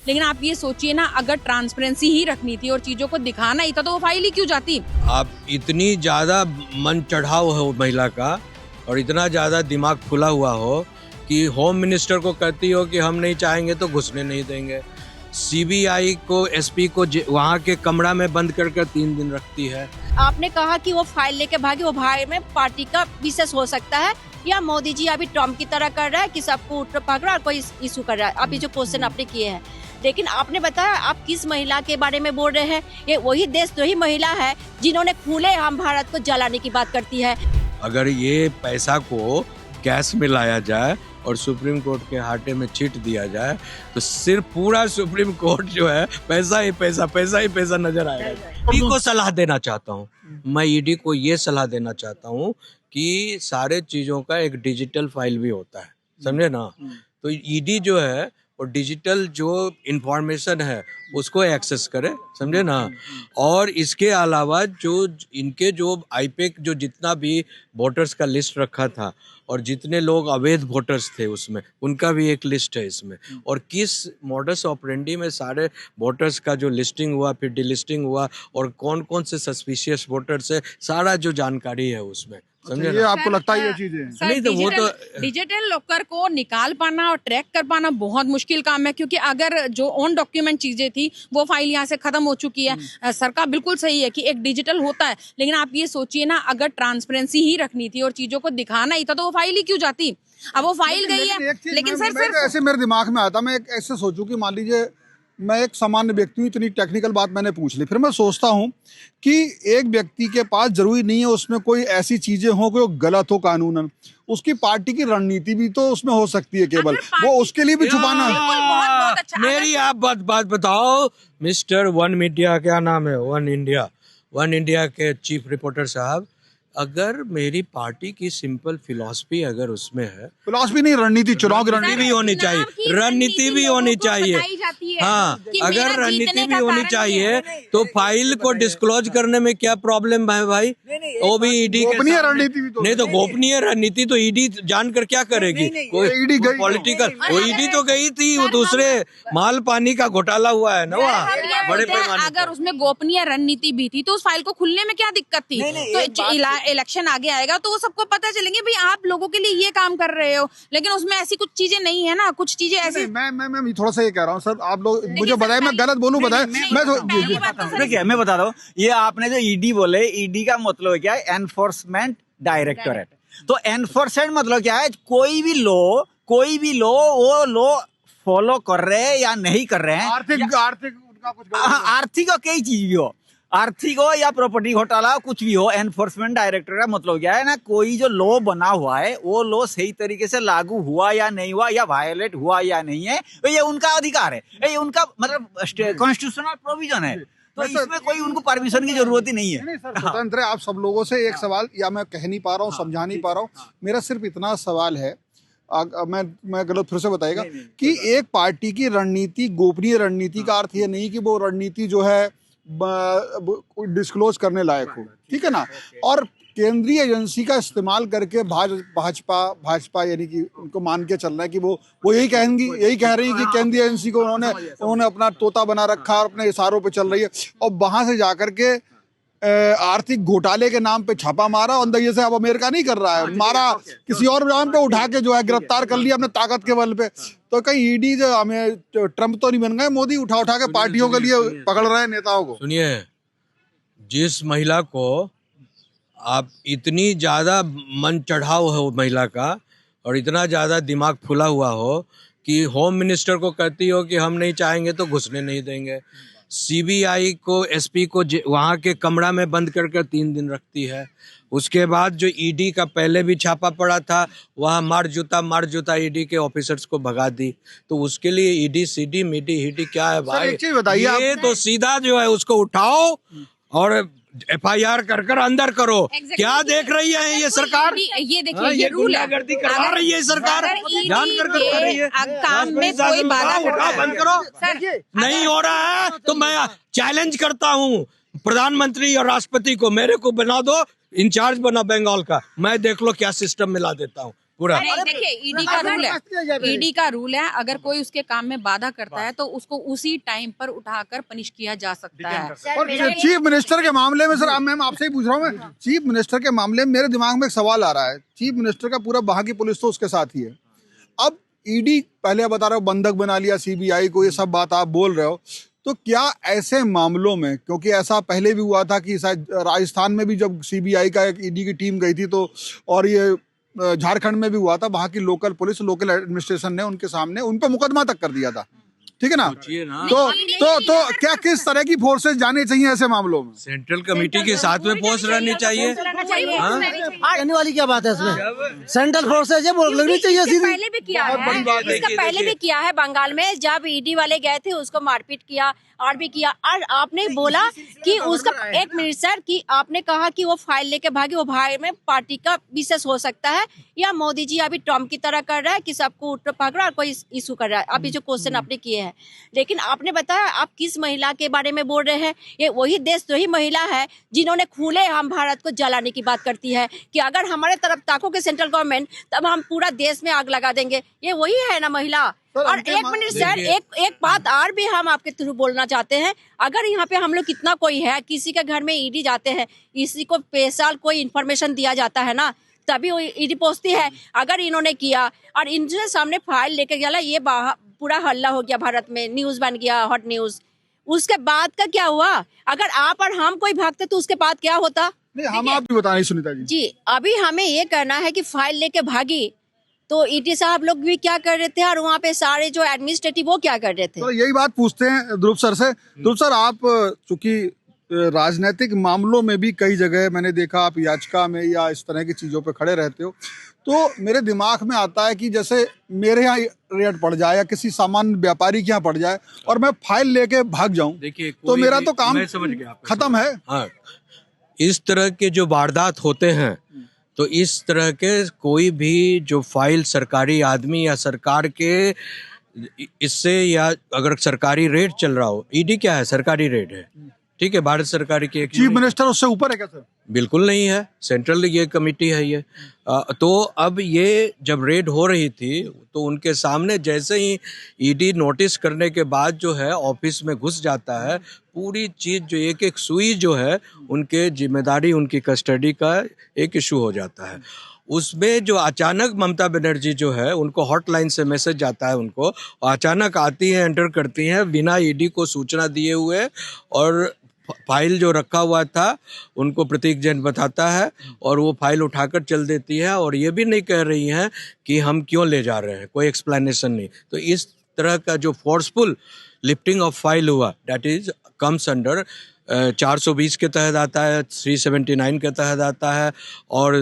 लेकिन आप ये सोचिए ना, अगर ट्रांसपेरेंसी ही रखनी थी और चीजों को दिखाना ही था तो वो फाइल ही क्यों जाती। आप इतनी ज्यादा मन चढ़ाव हो महिला का और इतना ज्यादा दिमाग खुला हुआ हो कि होम मिनिस्टर को कहती हो कि हम नहीं चाहेंगे तो घुसने नहीं देंगे, सीबीआई को एसपी को वहाँ के कमरा में बंद कर 3 दिन रखती है। आपने कहा कि वो फाइल लेके भागे, वो भाग में पार्टी का विशेष हो सकता है या मोदी जी अभी ट्रम्प की तरह कर रहा है कि सबको उठ पकड़ा और कोई इशू कर रहा है। अभी जो क्वेश्चन आपने किए हैं, लेकिन आपने बताया आप किस महिला के बारे में बोल रहे हैं। ये वही देश, वही महिला है जिन्होंने खुलेआम भारत को जलाने की बात करती है। अगर ये पैसा को कैश में लाया जाए और सुप्रीम कोर्ट के हाथे में छीट दिया जाए तो सिर्फ पूरा सुप्रीम कोर्ट जो है पैसा ही पैसा नजर आएगा। ईडी को सलाह देना चाहता हूँ, मैं ईडी को ये सलाह देना चाहता हूँ कि सारे चीजों का एक डिजिटल फाइल भी होता है, समझे ना। तो ईडी जो है और डिजिटल जो इंफॉर्मेशन है उसको एक्सेस करे, समझे ना। और इसके अलावा जो इनके जो आईपैक जो जितना भी वोटर्स का लिस्ट रखा था और जितने लोग अवैध वोटर्स थे उसमें उनका भी एक लिस्ट है इसमें, और किस मॉडस ऑपरेंडी में सारे वोटर्स का जो लिस्टिंग हुआ फिर डिलिस्टिंग हुआ और कौन कौन से सस्पिशियस वोटर्स है, सारा जो जानकारी है उसमें, समझे ये ना। आपको लगता है ये चीजें नहीं तो वो तो डिजिटल लॉकर को निकाल पाना और ट्रैक कर पाना बहुत मुश्किल काम है, क्योंकि अगर जो ऑन डॉक्यूमेंट चीजें थी वो फाइल यहाँ से खत्म हो चुकी है। सरकार बिल्कुल सही है कि एक डिजिटल होता है, लेकिन आप ये सोचिए ना, अगर ट्रांसपेरेंसी ही रखनी थी और चीजों को दिखाना ही था तो वो फाइल ही क्यों जाती। अब वो फाइल गई है, लेकिन सर सिर्फ ऐसे मेरे दिमाग में आता, मैं ऐसे सोचूं कि मान लीजिए मैं एक सामान्य व्यक्ति हूँ, इतनी टेक्निकल बात मैंने पूछ ली, फिर मैं सोचता हूँ कि एक व्यक्ति के पास जरूरी नहीं है उसमें कोई ऐसी चीजें हो कि वो गलत हो कानूनन, उसकी पार्टी की रणनीति भी तो उसमें हो सकती है, केवल वो उसके लिए भी छुपाना। बहुत अच्छा। मेरी आप बात बताओ, मिस्टर वन मीडिया, क्या नाम है, वन इंडिया के चीफ रिपोर्टर साहब, अगर मेरी पार्टी की सिंपल फिलॉसफी अगर उसमें है, फिलॉसफी नहीं, रणनीति, चुनाव की रणनीति भी होनी चाहिए, रणनीति भी होनी चाहिए। हाँ, अगर रणनीति भी होनी चाहिए तो फाइल को डिस्क्लोज करने में क्या प्रॉब्लम है भाई। वो भी ईडी गोपनीय रणनीति भी तो नहीं तो गोपनीय रणनीति तो ईडी जानकर क्या करेगी। कोई ईडी गई पॉलिटिकल, वो ईडी तो गई थी, वो दूसरे माल पानी का घोटाला हुआ है ना वहाँ बड़े पैमाने। अगर उसमें गोपनीय रणनीति भी थी तो उस फाइल को खुलने में क्या दिक्कत थी। तो इलेक्शन आगे आएगा तो वो सबको पता चलेंगे भाई आप लोगों के लिए ये काम कर रहे हो, लेकिन उसमें ऐसी कुछ चीजें नहीं है ना, कुछ चीजें ऐसी। मैं थोड़ा सा ये कह रहा हूँ सर, आप लोग मुझे बताए मैं गलत बोलूं, बताए मैं बता रहा हूँ, ये आपने जो ईडी बोले, ईडी का मतलब क्या है, एनफोर्समेंट डायरेक्टोरेट। तो एनफोर्समेंट मतलब क्या है, कोई भी लो वो लो फॉलो कर रहे हैं या नहीं कर रहे हैं, आर्थिक और कई चीज भी हो, आर्थिक हो या प्रॉपर्टी घोटाला कुछ भी हो, एनफोर्समेंट डायरेक्टर का मतलब क्या है ना, कोई जो लॉ बना हुआ है वो लॉ सही तरीके से लागू हुआ या नहीं हुआ या वायलेट हुआ या नहीं है, तो ये उनका अधिकार है, ये उनका मतलब कॉन्स्टिट्यूशनल प्रोविजन है, तो इसमें कोई उनको परमिशन की जरूरत ही नहीं है। स्वतंत्र है। आप सब लोगों से एक सवाल, या मैं कह नहीं पा रहा हूँ, समझा नहीं पा रहा हूँ, मेरा सिर्फ इतना सवाल है, मैं गलत फिर से बताएगा कि एक पार्टी की रणनीति, गोपनीय रणनीति का अर्थ ये नहीं कि वो रणनीति जो है डिस्क्लोज करने लायक हो, ठीक है ना। और केंद्रीय एजेंसी का इस्तेमाल करके भाजपा यानी कि उनको मान के चल रहा है कि वो यही कह रही है कि केंद्रीय एजेंसी को उन्होंने अपना तोता बना रखा और अपने इशारों पे चल रही है, और वहां से जाकर के आर्थिक घोटाले के नाम पे छापा मारा, अंदर ये से अब अमेरिका नहीं कर रहा है, मारा किसी और नाम पे उठा के जो है गिरफ्तार कर लिया अपने ताकत के बल पे। तो कहीं ईडी जो हमें ट्रम्प तो नहीं बन गए, मोदी उठा के पार्टियों के लिए पकड़ रहे हैं नेताओं को। सुनिए, जिस महिला को आप इतनी ज्यादा मन चढ़ाव हो महिला का और इतना ज्यादा दिमाग फुला हुआ हो कि होम मिनिस्टर को कहती हो कि हम नहीं चाहेंगे तो घुसने नहीं देंगे, सीबीआई को एसपी को वहाँ के कमरा में बंद कर 3 दिन रखती है, उसके बाद जो ईडी का पहले भी छापा पड़ा था वहाँ मार जूता ईडी के ऑफिसर्स को भगा दी, तो उसके लिए ईडी सीडी मीडी हीडी क्या है भाई। एक चीज बताइए, ये तो सीधा जो है उसको उठाओ और FIR कर अंदर करो। क्या देख रही है ये सरकार, ये देखिए ये रूल है, गुंडागर्दी करवा रही है सरकार, जान कर रही है। काम में कोई बाधा बंद करो, नहीं हो रहा है तो मैं चैलेंज करता हूँ प्रधानमंत्री और राष्ट्रपति को, मेरे को बना दो इंचार्ज बना बंगाल का, मैं देख लो क्या सिस्टम मिला देता हूँ पूरा। नहीं, देखिए ईडी का रूल है, ईडी का रूल है, अगर कोई उसके काम में बाधा करता है तो उसको उसी टाइम पर उठाकर पनिश किया जा सकता है। और चीफ मिनिस्टर के मामले में सर मैम आपसे ही पूछ रहा हूँ मैं, चीफ मिनिस्टर के मामले में मेरे दिमाग में एक सवाल आ रहा है। चीफ मिनिस्टर का पूरा बाकी पुलिस तो उसके साथ ही है। अब ईडी पहले बता रहे हो बंधक बना लिया सीबीआई को, ये सब बात आप बोल रहे हो, तो क्या ऐसे मामलों में, क्योंकि ऐसा पहले भी हुआ था कि शायद राजस्थान में भी जब सीबीआई का एक ईडी की टीम गई थी तो, और ये झारखंड में भी हुआ था, वहां की लोकल पुलिस, लोकल एडमिनिस्ट्रेशन ने उनके सामने उन पर मुकदमा तक कर दिया था, ठीक है ना? तो क्या किस तरह की फोर्सेस जानी चाहिए ऐसे मामलों में? सेंट्रल कमेटी के साथ में पोस्ट रहनी चाहिए। कहने वाली क्या बात है इसमें? सेंट्रल फोर्सेज है, बोल लगनी चाहिए सीधी। पहले भी किया है, इसका पहले भी किया है बंगाल में, जब ईडी वाले गए थे उसको मारपीट किया और भी किया। और आपने बोला कि उसका, एक मिनट सर, कि आपने कहा कि वो फाइल लेके भागे, वो भाई में पार्टी का विशेष हो सकता है या मोदी जी अभी ट्रम्प की तरह कर रहा है कि सबको उठ पकड़ रहा है और कोई इशू कर रहा है। अभी जो क्वेश्चन आपने किए हैं, लेकिन आपने बताया आप किस महिला के बारे में बोल रहे हैं? ये वही देश, वही महिला है जिन्होंने खुले हम भारत को जलाने की बात करती है कि अगर हमारे तरफ ताकोगे सेंट्रल गवर्नमेंट तब हम पूरा देश में आग लगा देंगे। ये वही है ना महिला। और एक मिनट सर, एक बात और भी हम आपके थ्रू बोलना चाहते हैं। अगर यहाँ पे हम लोग कितना कोई है, किसी के घर में ईडी जाते हैं, इसी को स्पेशल कोई इन्फॉर्मेशन दिया जाता है ना, तभी वो ईडी पहुंचती है। अगर इन्होंने किया और इनके सामने फाइल लेके गया, ये पूरा हल्ला हो गया भारत में, न्यूज बन गया, हॉट न्यूज। उसके बाद का क्या हुआ? अगर आप और हम कोई भागते तो उसके बाद क्या होता? नहीं, हम आप भी बता रही सुनीता जी। अभी हमें ये कहना है कि फाइल लेके भागी तो ईडी साहब लोग भी क्या कर रहे थे और वहाँ पे सारे जो एडमिनिस्ट्रेटिव वो क्या कर रहे थे? तो यही बात पूछते हैं ध्रुव सर से। ध्रुव सर, आप चूंकि राजनीतिक मामलों में भी कई जगह मैंने देखा आप याचिका में या इस तरह की चीजों पे खड़े रहते हो, तो मेरे दिमाग में आता है कि जैसे मेरे यहाँ रेड पड़ जाए या किसी सामान्य व्यापारी के यहाँ पड़ जाए और मैं फाइल लेके भाग जाऊं, देखिए तो मेरा तो काम समझ गया, खत्म है। हाँ, इस तरह के जो वारदात होते हैं, तो इस तरह के कोई भी जो फाइल सरकारी आदमी या सरकार के इससे, या अगर सरकारी रेड चल रहा हो, ईडी क्या है? सरकारी रेड है, ठीक है, भारत सरकार की एक चीफ मिनिस्टर उससे ऊपर है क्या सर? बिल्कुल नहीं है, सेंट्रल ये कमेटी है ये। तो अब ये जब रेड हो रही थी तो उनके सामने जैसे ही ईडी नोटिस करने के बाद जो है ऑफिस में घुस जाता है, पूरी चीज जो एक एक सुई जो है उनके जिम्मेदारी, उनकी कस्टडी का एक इशू हो जाता है। उसमें जो अचानक ममता बनर्जी जो है, उनको हॉटलाइन से मैसेज जाता है, उनको अचानक आती हैं, एंटर करती हैं बिना ईडी को सूचना दिए हुए, और फाइल जो रखा हुआ था उनको प्रतीक जैन बताता है और वो फाइल उठाकर चल देती है, और ये भी नहीं कह रही हैं कि हम क्यों ले जा रहे हैं, कोई एक्सप्लेनेशन नहीं। तो इस तरह का जो फोर्सफुल लिफ्टिंग ऑफ फाइल हुआ, दैट इज कम्स अंडर 420 के तहत आता है, 379 के तहत आता है, और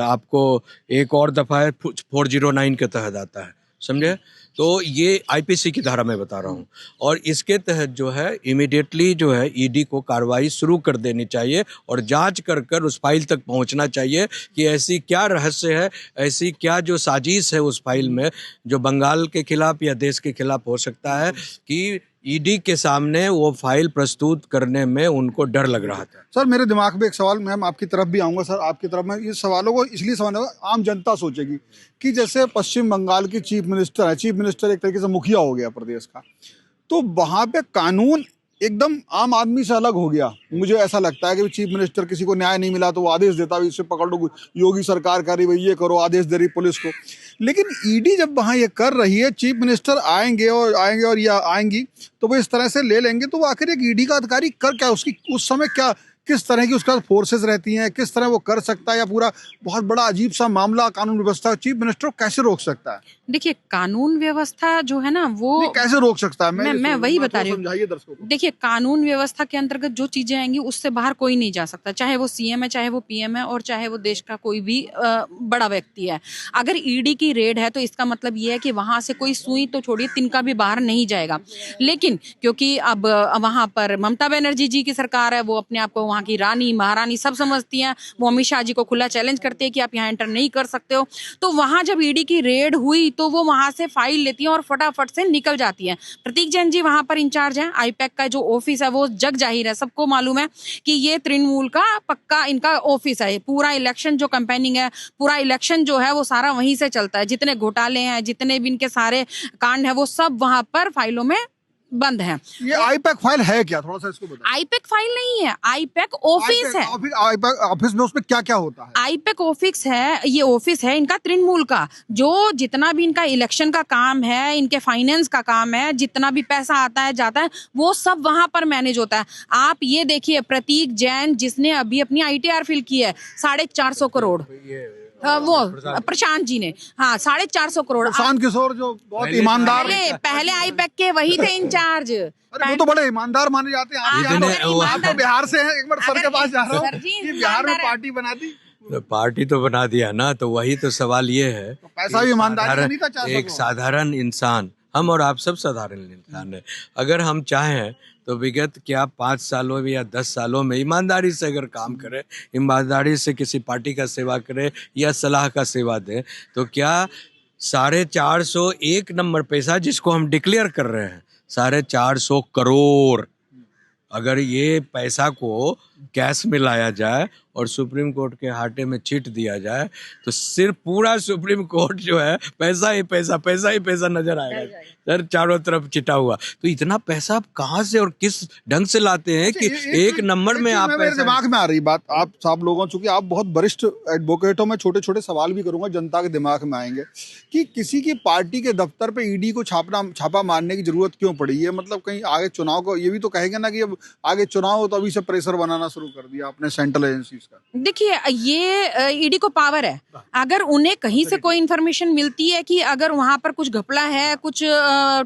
आपको एक और दफ़ा है 409 के तहत आता है, समझे? तो ये आईपीसी की धारा में बता रहा हूँ, और इसके तहत जो है इमीडिएटली जो है ईडी को कार्रवाई शुरू कर देनी चाहिए और जांच कर उस फाइल तक पहुंचना चाहिए कि ऐसी क्या रहस्य है, ऐसी क्या जो साजिश है उस फाइल में, जो बंगाल के खिलाफ या देश के खिलाफ हो सकता है, कि ईडी के सामने वो फाइल प्रस्तुत करने में उनको डर लग रहा था। सर, मेरे दिमाग में एक सवाल, मैम आपकी तरफ भी आऊँगा सर, आपकी तरफ मैं इस सवालों को इसलिए समझ, आम जनता सोचेगी कि जैसे पश्चिम बंगाल की चीफ मिनिस्टर है, चीफ मिनिस्टर एक तरीके से मुखिया हो गया प्रदेश का, तो वहाँ पे कानून एकदम आम आदमी से अलग हो गया। मुझे ऐसा लगता है कि चीफ मिनिस्टर, किसी को न्याय नहीं मिला तो वो आदेश देता है, इसे पकड़ लो, योगी सरकार कर रही, भाई ये करो, आदेश दे रही पुलिस को। लेकिन ईडी जब वहाँ ये कर रही है, चीफ मिनिस्टर आएंगे और या आएंगी तो वो इस तरह से ले लेंगे, तो वो आखिर एक ईडी का अधिकारी कर क्या, उसकी उस समय क्या, किस तरह की उसका फोर्सेस रहती हैं, किस तरह वो कर सकता है, या पूरा बहुत बड़ा अजीब सा मामला कानून व्यवस्था चीफ मिनिस्टर कैसे रोक सकता है? देखिए, कानून व्यवस्था जो है ना वो कैसे रोक सकता है? मैं वही बता रही हूँ, समझाइए दर्शकों को। देखिए, कानून व्यवस्था के अंतर्गत जो चीजें आएंगी उससे बाहर कोई नहीं जा सकता, चाहे वो सीएम है, चाहे वो पीएम है, और चाहे वो देश का कोई भी बड़ा व्यक्ति है। अगर ईडी की रेड है तो इसका मतलब ये है कि वहां से कोई सुई तो छोड़िए, तिनका भी बाहर नहीं जाएगा। लेकिन क्योंकि अब वहां पर ममता बनर्जी जी की सरकार है, वो अपने आप को वहाँ की रानी महारानी सब समझती हैं। वो अमित शाह जी को खुला चैलेंज करती है कि आप यहाँ एंटर नहीं कर सकते हो। तो वहाँ जब ईडी की रेड हुई तो वो वहाँ से फाइल लेती हैं और फटाफट से निकल जाती हैं। प्रतीक जैन जी वहाँ पर इंचार्ज हैं। आईपैक का जो ऑफिस है वो जग जाहिर है, सबको मालूम है कि ये तृणमूल का पक्का इनका ऑफिस है। पूरा इलेक्शन जो कैंपेनिंग है, पूरा इलेक्शन जो है वो सारा वहीं से चलता है। जितने घोटाले हैं, जितने भी इनके सारे कांड है, वो सब वहां पर फाइलों में बंद है। ये आईपैक फाइल है क्या, थोड़ा सा इसको बताओ। आईपैक फाइल नहीं है, आईपैक ऑफिस है। आईपैक ऑफिस में उसमें क्या क्या होता है? आईपैक ऑफिस है, ये ऑफिस है इनका तृणमूल का। जो जितना भी इनका इलेक्शन का काम है, इनके फाइनेंस का काम है, जितना भी पैसा आता है जाता है, वो सब वहां पर मैनेज होता है। आप ये देखिए, प्रतीक जैन जिसने अभी अपनी ITR फिल की है 450 करोड़, वो प्रशांत जी ने, हाँ 450 करोड़। प्रशांत किशोर जो बहुत ईमानदार, पहले आईपैक के वही थे इंचार्ज। अरे वो तो बड़े ईमानदार माने जाते हैं। आप तो बिहार से हैं, एक बार सर के पास जा रहा हूँ कि बिहार में पार्टी बना दी। तो पार्टी तो बना दिया ना, तो वही तो सवाल ये है, तो पैसा भी ईमानदारी नहीं था। एक साधारण इंसान, हम और आप सब साधारण इंसान है, अगर हम चाहें तो विगत क्या 5 सालों में या 10 सालों में ईमानदारी से अगर काम करे, ईमानदारी से किसी पार्टी का सेवा करे या सलाह का सेवा दे, तो क्या 450 एक नंबर पैसा जिसको हम डिक्लेयर कर रहे हैं 450 करोड़, अगर ये पैसा को कैश में लाया जाए और सुप्रीम कोर्ट के हाथे में छीट दिया जाए तो सिर्फ पूरा सुप्रीम कोर्ट जो है पैसा ही पैसा, पैसा ही पैसा नजर आएगा सर, चारों तरफ छिटा हुआ। तो इतना पैसा कहाँ से और किस ढंग से लाते हैं कि एक नंबर में आप मेरे दिमाग में आ रही बात, आप सब लोगों, चूंकि आप बहुत वरिष्ठ एडवोकेट हो, मैं छोटे छोटे सवाल भी करूंगा, जनता के दिमाग में आएंगे कि किसी की पार्टी के दफ्तर पे ईडी को छापा मारने की जरूरत क्यों पड़ी है? मतलब कहीं आगे चुनाव को ये भी तो कहेंगे ना कि अब आगे चुनाव हो तो अभी से प्रेशर बनाना शुरू कर दिया आपने सेंट्रल एजेंसीज का। देखिए, ये ईडी को पावर है, अगर उन्हें कहीं से कोई इन्फॉर्मेशन मिलती है कि अगर वहां पर कुछ घपला है, कुछ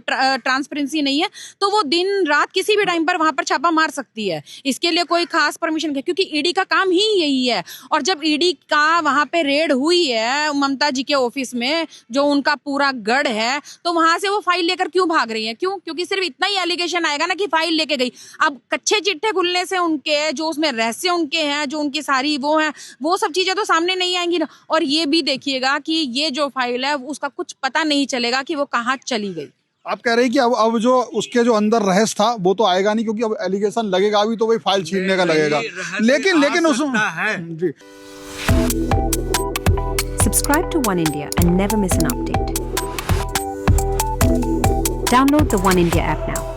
ट्रांसपेरेंसी नहीं है, तो वो दिन रात किसी भी टाइम पर वहां पर छापा मार सकती है। इसके लिए कोई खास परमिशन नहीं, क्योंकि ईडी का काम ही यही है। और जब ईडी का वहां पे रेड हुई है ममता जी के ऑफिस में, जो उनका पूरा गढ़ है, तो वहां से वो फाइल लेकर क्यों भाग रही है? क्यों? क्योंकि सिर्फ इतना ही एलिगेशन आएगा ना कि फाइल लेके गई। अब कच्चे चिट्ठे खुलने से उनके जो उसमें रहस्य उनके हैं, जो उनकी सारी वो है, वो सब चीजें तो सामने नहीं आएंगी ना। और ये भी देखिएगा कि ये जो फाइल है उसका कुछ पता नहीं चलेगा कि वो कहाँ चली गई। आप कह रहे हैं कि अब जो उसके जो अंदर रहस्य था वो तो आएगा नहीं, क्योंकि अब एलिगेशन लगेगा भी तो वही फाइल छीनने का लगेगा। लेकिन उसमें जी। Subscribe to One India and never miss an update. Download the One India app now.